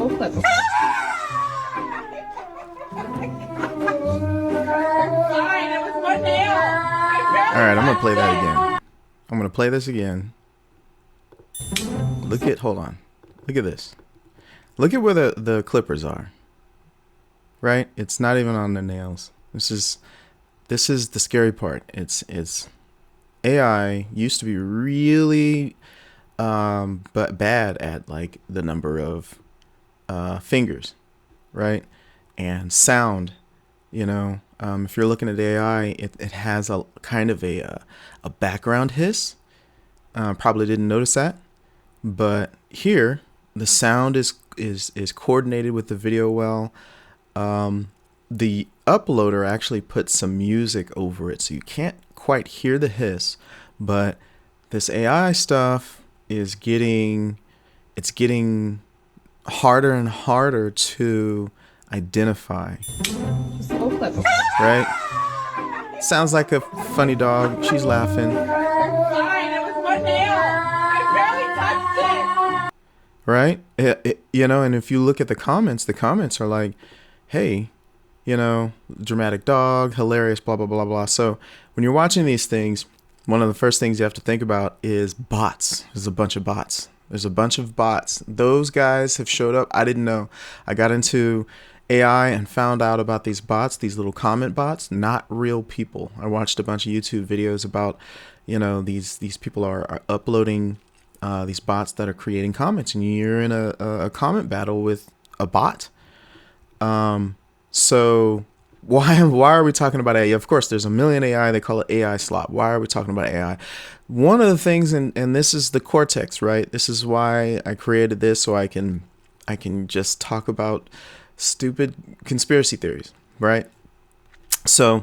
whole clip. Sorry, that was my nail. All right, I'm gonna play that again. I'm gonna play this again. Hold on. Look at this. Look at where the clippers are. Right? It's not even on the nails. This is the scary part. It's AI used to be really but bad at like the number of fingers, right? And sound, if you're looking at AI, it has a kind of a background hiss. Probably didn't notice that, but here the sound is coordinated with the video well. The uploader actually put some music over it, so you can't quite hear the hiss, but this AI stuff is getting harder and harder to identify. Just a whole clip. Right? Sounds like a funny dog. She's laughing. Sorry, that was my nail. I barely touched it. Right? And if you look at the comments are like, hey, dramatic dog, hilarious, blah, blah, blah, blah. So when you're watching these things, one of the first things you have to think about is bots. There's a bunch of bots. Those guys have showed up. I didn't know. I got into AI and found out about these bots, these little comment bots, not real people. I watched a bunch of YouTube videos about, these people are uploading these bots that are creating comments, and you're in a comment battle with a bot. So why are we talking about AI? Of course, there's a million AI. They call it AI slop. Why are we talking about AI? One of the things, and this is the cortex, right? This is why I created this, so I can just talk about stupid conspiracy theories, right? So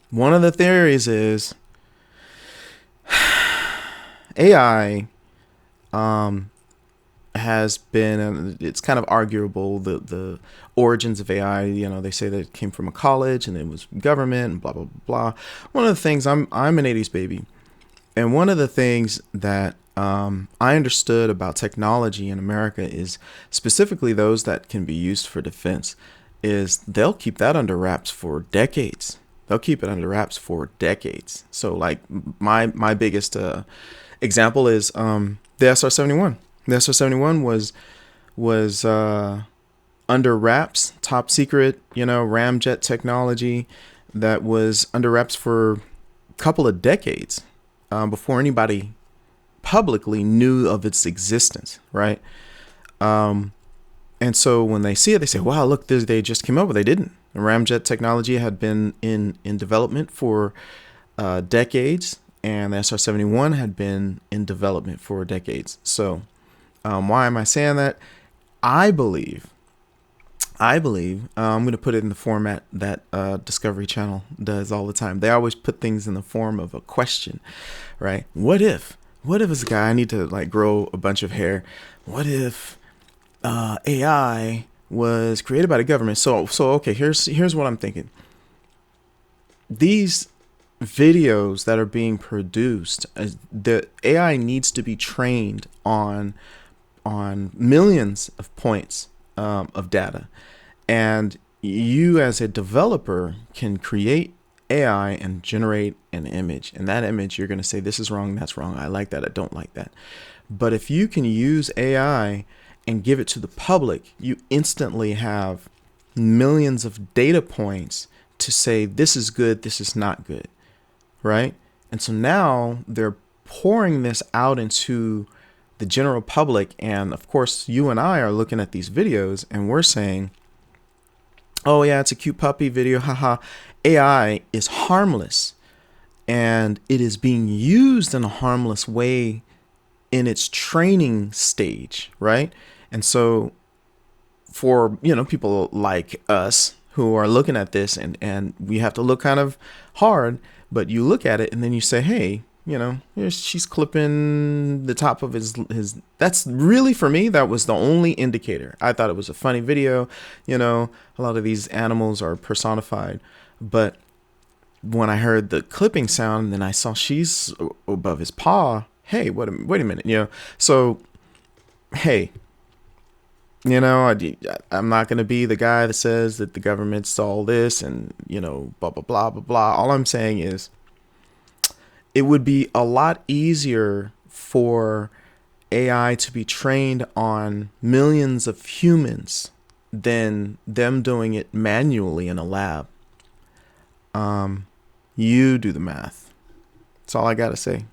one of the theories is AI has been, it's kind of arguable, the origins of AI. They say that it came from a college and it was government and blah, blah, blah. One of the things, I'm an 80s baby, and one of the things that I understood about technology in America is specifically those that can be used for defense is they'll keep that under wraps for decades. They'll keep it under wraps for decades. So like my biggest example is the SR-71. The SR-71 was under wraps, top secret, ramjet technology that was under wraps for a couple of decades before anybody publicly knew of its existence, right? And so when they see it, they say, wow, look, they just came up with it. They didn't. The ramjet technology had been in development for decades, and the SR-71 had been in development for decades. So why am I saying that? I believe I'm going to put it in the format that Discovery Channel does all the time. They always put things in the form of a question, right? What if as a guy, I need to like grow a bunch of hair? What if AI was created by the government? So okay, here's what I'm thinking. These videos that are being produced, the AI needs to be trained on millions of points of data, and you as a developer can create AI and generate an image, and that image you're going to say, this is wrong, that's wrong, I like that, I don't like that. But if you can use AI and give it to the public, you instantly have millions of data points to say this is good, this is not good, right? And so now they're pouring this out into the general public, and of course you and I are looking at these videos and we're saying, oh yeah, it's a cute puppy video, haha. AI is harmless, and it is being used in a harmless way in its training stage, right? And so for people like us who are looking at this, and we have to look kind of hard, but you look at it and then you say, hey, she's clipping the top of his. That's really, for me, that was the only indicator. I thought it was a funny video. A lot of these animals are personified, but when I heard the clipping sound, and then I saw she's above his paw. Hey, wait a minute. So, hey, You know, I'm not going to be the guy that says that the government's all this and, blah, blah, blah, blah, blah. All I'm saying is it would be a lot easier for AI to be trained on millions of humans than them doing it manually in a lab. You do the math. That's all I got to say.